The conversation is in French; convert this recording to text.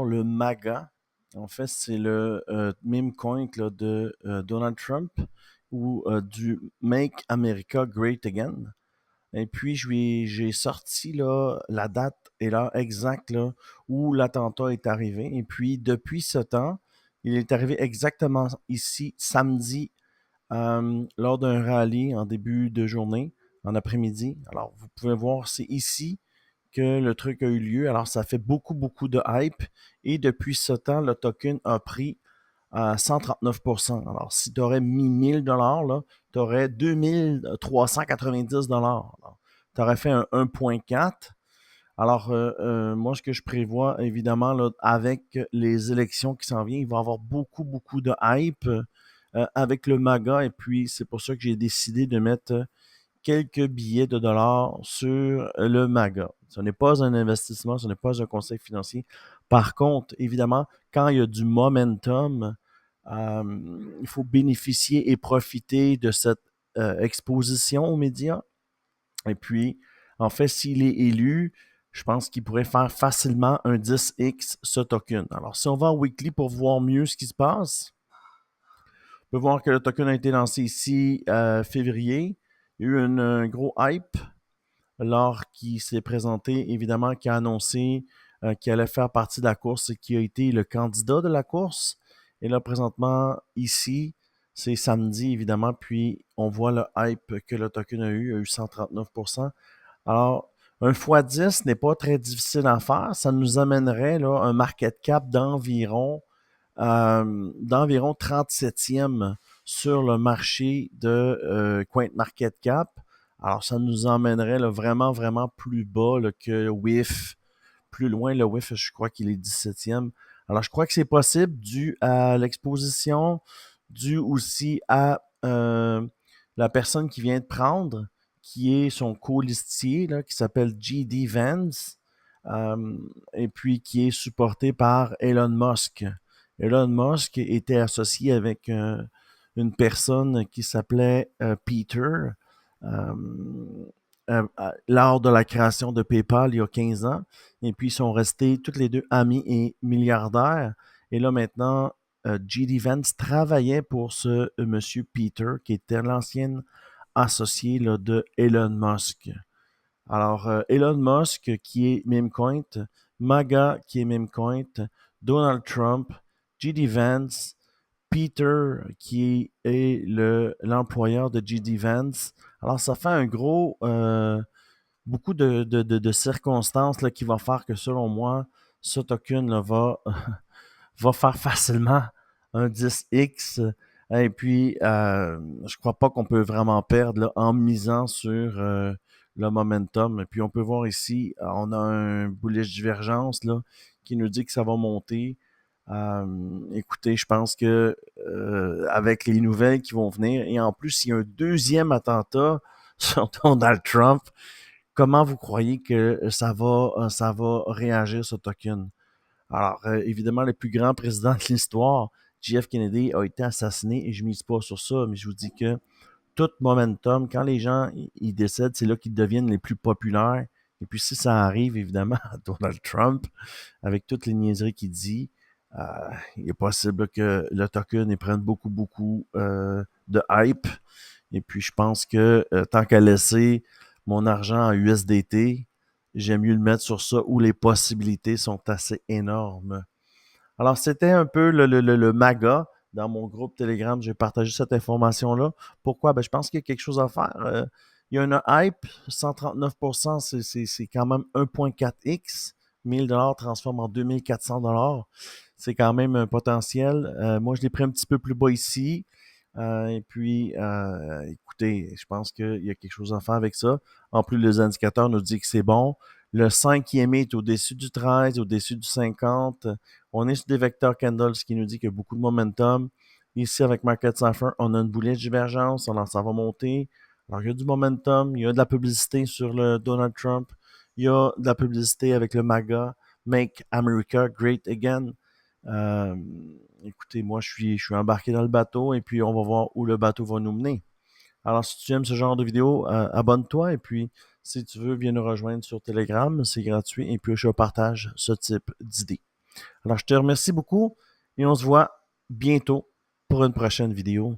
Le MAGA. En fait, c'est le meme coin là, de Donald Trump ou du Make America Great Again. Et puis, j'ai sorti là, la date et l'heure exacte là, où l'attentat est arrivé. Et puis, depuis ce temps, il est arrivé exactement ici, samedi, lors d'un rallye en début de journée, en après-midi. Alors, vous pouvez voir, c'est ici que le truc a eu lieu. Alors, ça fait beaucoup, beaucoup de hype. Et depuis ce temps, le token a pris à 139%. Alors, si tu aurais mis 1000 $, tu aurais 2390 $. Tu aurais fait un 1,4. Alors, moi, ce que je prévois, évidemment, là, avec les élections qui s'en viennent, il va y avoir beaucoup, beaucoup de hype avec le MAGA. Et puis, c'est pour ça que j'ai décidé de mettre quelques billets de dollars sur le MAGA. Ce n'est pas un investissement, ce n'est pas un conseil financier. Par contre, évidemment, quand il y a du momentum, il faut bénéficier et profiter de cette exposition aux médias. Et puis, en fait, s'il est élu, je pense qu'il pourrait faire facilement un 10x ce token. Alors, si on va en weekly pour voir mieux ce qui se passe, on peut voir que le token a été lancé ici février. Il y a eu un gros hype lors qui s'est présenté, évidemment, qui a annoncé qu'il allait faire partie de la course et qui a été le candidat de la course. Et là, présentement, ici, c'est samedi, évidemment, puis on voit le hype que le token a eu 139%. Alors, un x10 n'est pas très difficile à faire. Ça nous amènerait là, un market cap d'environ 37e sur le marché de CoinMarketCap. Alors, ça nous emmènerait là, vraiment, vraiment plus bas là, que le WIF. Plus loin, le WIF, je crois qu'il est 17e. Alors, je crois que c'est possible dû à l'exposition, dû aussi à la personne qui vient de prendre, qui est son co-listier, là, qui s'appelle J.D. Vance, et puis qui est supporté par Elon Musk. Elon Musk était associé avec une personne qui s'appelait Peter euh, lors de la création de PayPal il y a 15 ans. Et puis, ils sont restés tous les deux amis et milliardaires. Et là, maintenant, J.D. Vance travaillait pour ce monsieur Peter, qui était l'ancien associé là, de Elon Musk. Alors, Elon Musk, qui est Memecoin, MAGA, qui est Memecoin, Donald Trump, J.D. Vance, Peter, qui est l'employeur de J.D. Vance. Alors, ça fait un gros, beaucoup de circonstances là, qui va faire que, selon moi, ce token là, va faire facilement un 10x. Et puis, je crois pas qu'on peut vraiment perdre là, en misant sur le momentum. Et puis, on peut voir ici, on a un bullish divergence là, qui nous dit que ça va monter. Écoutez, je pense que avec les nouvelles qui vont venir, et en plus, il y a un deuxième attentat sur Donald Trump, comment vous croyez que ça va réagir ce token? Alors, évidemment, le plus grand président de l'histoire, JF Kennedy, a été assassiné et je ne mise pas sur ça, mais je vous dis que tout momentum, quand les gens ils décèdent, c'est là qu'ils deviennent les plus populaires. Et puis, si ça arrive, évidemment, à Donald Trump, avec toutes les niaiseries qu'il dit, euh, il est possible que le token il prenne beaucoup, beaucoup de hype. Et puis, je pense que tant qu'à laisser mon argent en USDT, j'aime mieux le mettre sur ça où les possibilités sont assez énormes. Alors, c'était un peu le MAGA. Dans mon groupe Telegram, j'ai partagé cette information-là. Pourquoi? Ben, je pense qu'il y a quelque chose à faire. Il y a une hype, 139%, c'est quand même 1,4x. 1000 $ transforme en 2400 $. C'est quand même un potentiel. Moi, je l'ai pris un petit peu plus bas ici. Et puis, écoutez, je pense qu'il y a quelque chose à faire avec ça. En plus, les indicateurs nous disent que c'est bon. Le 5 qui est au-dessus du 13, au-dessus du 50. On est sur des vecteurs candles, ce qui nous dit qu'il y a beaucoup de momentum. Ici, avec Market Cipher, on a une boulet de divergence. Alors, ça va monter. Alors, il y a du momentum. Il y a de la publicité sur le Donald Trump. Il y a de la publicité avec le MAGA, Make America Great Again. Euh, Écoutez, moi, je suis embarqué dans le bateau et puis on va voir où le bateau va nous mener. Alors, si tu aimes ce genre de vidéo, abonne-toi et puis si tu veux, viens nous rejoindre sur Telegram, c'est gratuit et puis je partage ce type d'idées. Alors, je te remercie beaucoup et on se voit bientôt pour une prochaine vidéo.